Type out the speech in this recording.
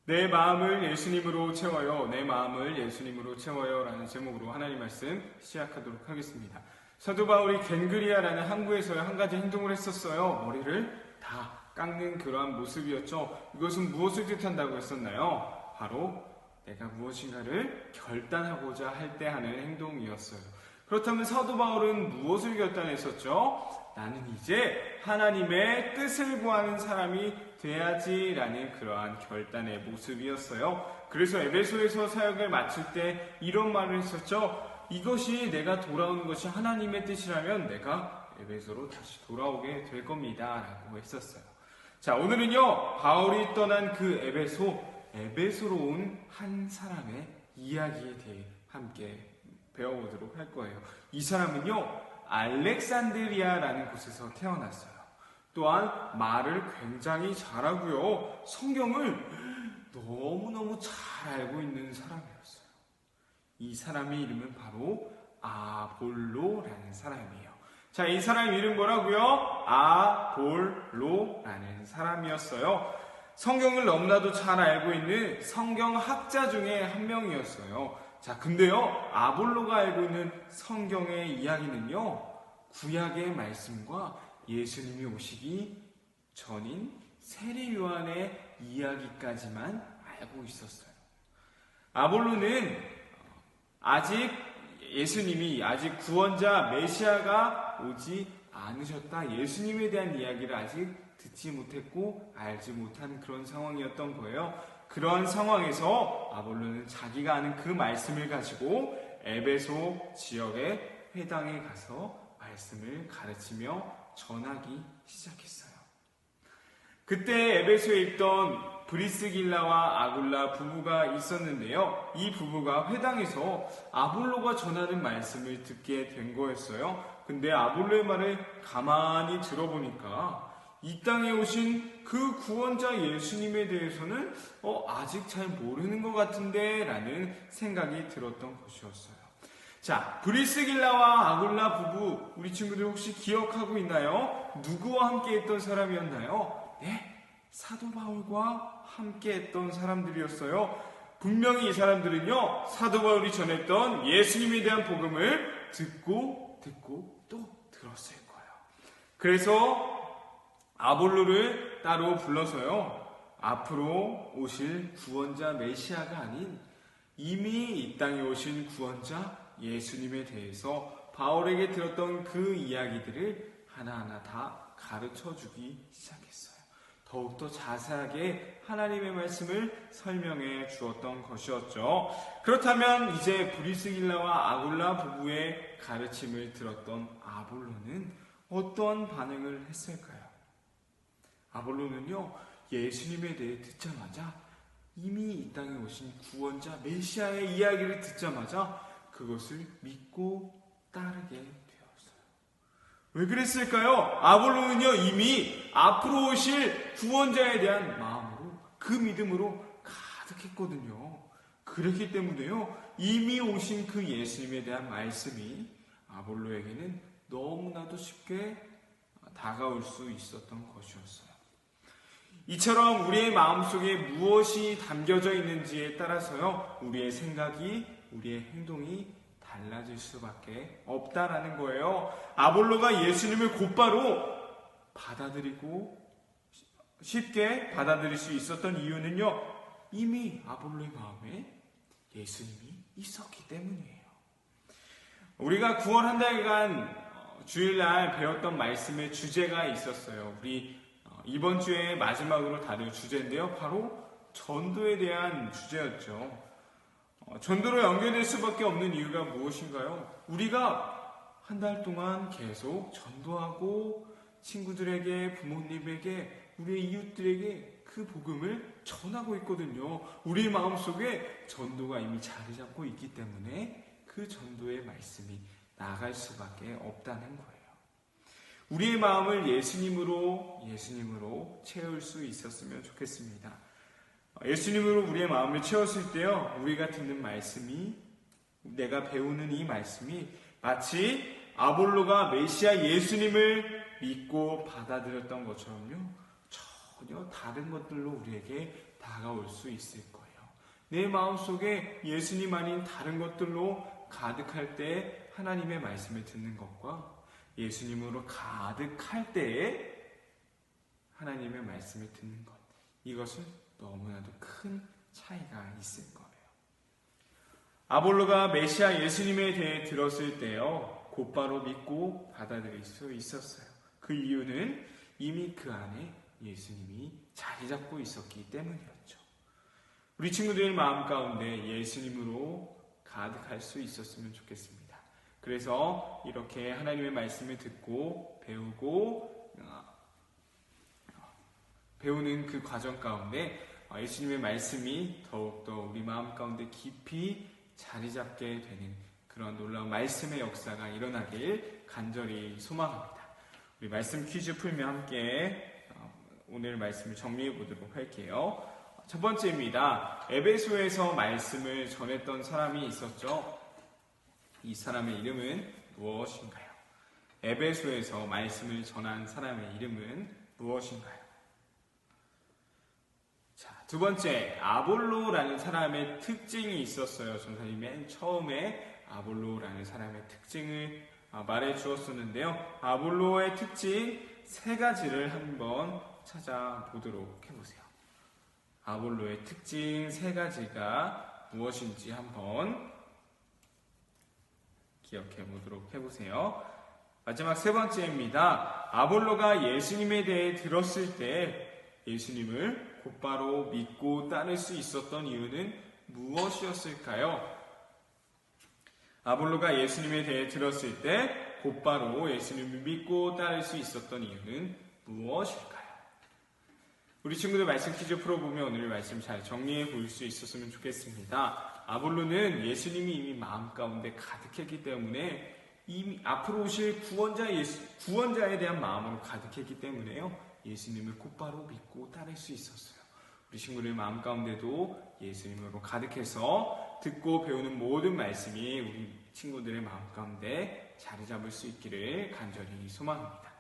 내 마음을 예수님으로 채워요. 내 마음을 예수님으로 채워요. 라는 제목으로 하나님 말씀 시작하도록 하겠습니다. 사도 바울이 겐그리아라는 항구에서 한 가지 행동을 했었어요. 머리를 다 깎는 그러한 모습이었죠. 이것은 무엇을 뜻한다고 했었나요? 바로 내가 무엇인가를 결단하고자 할 때 하는 행동이었어요. 그렇다면 사도 바울은 무엇을 결단했었죠? 나는 이제 하나님의 뜻을 구하는 사람이 돼야지라는 그러한 결단의 모습이었어요. 그래서 에베소에서 사역을 마칠 때 이런 말을 했었죠. 이것이 내가 돌아오는 것이 하나님의 뜻이라면 내가 에베소로 다시 돌아오게 될 겁니다. 라고 했었어요. 자, 오늘은요, 바울이 떠난 그 에베소로 온 한 사람의 이야기에 대해 함께 배워보도록 할 거예요. 이 사람은요, 알렉산드리아라는 곳에서 태어났어요. 또한 말을 굉장히 잘하고요, 성경을 너무너무 잘 알고 있는 사람이었어요. 이 사람의 이름은 바로 아볼로라는 사람이에요. 자, 이 사람 이름 뭐라고요? 아볼로라는 사람이었어요. 성경을 너무나도 잘 알고 있는 성경학자 중에 한 명이었어요. 자, 근데요, 아볼로가 알고 있는 성경의 이야기는요, 구약의 말씀과 예수님이 오시기 전인 세례 요한의 이야기까지만 알고 있었어요. 아볼로는 아직 구원자 메시아가 오지 않으셨다. 예수님에 대한 이야기를 아직 듣지 못했고 알지 못한 그런 상황이었던 거예요. 그러한 상황에서 아볼로는 자기가 아는 그 말씀을 가지고 에베소 지역의 회당에 가서 말씀을 가르치며 전하기 시작했어요. 그때 에베소에 있던 브리스길라와 아굴라 부부가 있었는데요. 이 부부가 회당에서 아볼로가 전하는 말씀을 듣게 된 거였어요. 근데 아볼로의 말을 가만히 들어보니까 이 땅에 오신 그 구원자 예수님에 대해서는 아직 잘 모르는 것 같은데 라는 생각이 들었던 것이었어요. 자, 브리스길라와 아굴라 부부, 우리 친구들 혹시 기억하고 있나요? 누구와 함께 했던 사람이었나요? 네, 사도 바울과 함께 했던 사람들이었어요. 분명히 이 사람들은요, 사도 바울이 전했던 예수님에 대한 복음을 듣고 또 들었을 거예요. 그래서 아볼로를 따로 불러서요, 앞으로 오실 구원자 메시아가 아닌 이미 이 땅에 오신 구원자 예수님에 대해서 바울에게 들었던 그 이야기들을 하나하나 다 가르쳐주기 시작했어요. 더욱더 자세하게 하나님의 말씀을 설명해 주었던 것이었죠. 그렇다면 이제 브리스길라와 아굴라 부부의 가르침을 들었던 아볼로는 어떤 반응을 했을까요? 아볼로는요, 예수님에 대해 듣자마자 이미 이 땅에 오신 구원자 메시아의 이야기를 듣자마자 그것을 믿고 따르게 되었어요. 왜 그랬을까요? 아볼로는요, 이미 앞으로 오실 구원자에 대한 마음으로, 그 믿음으로 가득했거든요. 그렇기 때문에요, 이미 오신 그 예수님에 대한 말씀이 아볼로에게는 너무나도 쉽게 다가올 수 있었던 것이었어요. 이처럼 우리의 마음속에 무엇이 담겨져 있는지에 따라서요, 우리의 생각이, 우리의 행동이 달라질 수밖에 없다라는 거예요. 아볼로가 예수님을 곧바로 받아들이고 쉽게 받아들일 수 있었던 이유는요, 이미 아볼로의 마음에 예수님이 있었기 때문이에요. 우리가 구원 한 달간 주일날 배웠던 말씀의 주제가 있었어요. 우리 이번 주에 마지막으로 다룰 주제인데요, 바로 전도에 대한 주제였죠. 전도로 연결될 수밖에 없는 이유가 무엇인가요? 우리가 한 달 동안 계속 전도하고 친구들에게, 부모님에게, 우리의 이웃들에게 그 복음을 전하고 있거든요. 우리의 마음속에 전도가 이미 자리 잡고 있기 때문에 그 전도의 말씀이 나갈 수밖에 없다는 거예요. 우리의 마음을 예수님으로 채울 수 있었으면 좋겠습니다. 예수님으로 우리의 마음을 채웠을 때요, 우리가 듣는 말씀이, 내가 배우는 이 말씀이 마치 아볼로가 메시아 예수님을 믿고 받아들였던 것처럼요, 전혀 다른 것들로 우리에게 다가올 수 있을 거예요. 내 마음속에 예수님 아닌 다른 것들로 가득할 때 하나님의 말씀을 듣는 것과 예수님으로 가득할 때에 하나님의 말씀을 듣는 것, 이것은 너무나도 큰 차이가 있을 거예요. 아볼로가 메시아 예수님에 대해 들었을 때요, 곧바로 믿고 받아들일 수 있었어요. 그 이유는 이미 그 안에 예수님이 자리 잡고 있었기 때문이었죠. 우리 친구들 마음 가운데 예수님으로 가득할 수 있었으면 좋겠습니다. 그래서 이렇게 하나님의 말씀을 듣고 배우는 그 과정 가운데 예수님의 말씀이 더욱더 우리 마음 가운데 깊이 자리 잡게 되는 그런 놀라운 말씀의 역사가 일어나길 간절히 소망합니다. 우리 말씀 퀴즈 풀며 함께 오늘 말씀을 정리해 보도록 할게요. 첫 번째입니다. 에베소에서 말씀을 전했던 사람이 있었죠. 이 사람의 이름은 무엇인가요? 에베소에서 말씀을 전한 사람의 이름은 무엇인가요? 자, 두 번째, 아볼로라는 사람의 특징이 있었어요. 전사님 맨 처음에 아볼로라는 사람의 특징을 말해 주었었는데요. 아볼로의 특징 세 가지를 한번 찾아보도록 해보세요. 아볼로의 특징 세 가지가 무엇인지 한번 기억해 보도록 해보세요. 마지막 세 번째입니다. 아볼로가 예수님에 대해 들었을 때 예수님을 곧바로 믿고 따를 수 있었던 이유는 무엇이었을까요? 아볼로가 예수님에 대해 들었을 때 곧바로 예수님을 믿고 따를 수 있었던 이유는 무엇일까요? 우리 친구들 말씀 퀴즈 풀어보면 오늘 말씀 잘 정리해 볼 수 있었으면 좋겠습니다. 아볼로는 예수님이 이미 마음 가운데 가득했기 때문에 이미 앞으로 오실 구원자에 대한 마음으로 가득했기 때문에요. 예수님을 곧바로 믿고 따를 수 있었어요. 우리 친구들 마음 가운데도 예수님으로 가득해서 듣고 배우는 모든 말씀이 우리 친구들의 마음 가운데 자리 잡을 수 있기를 간절히 소망합니다.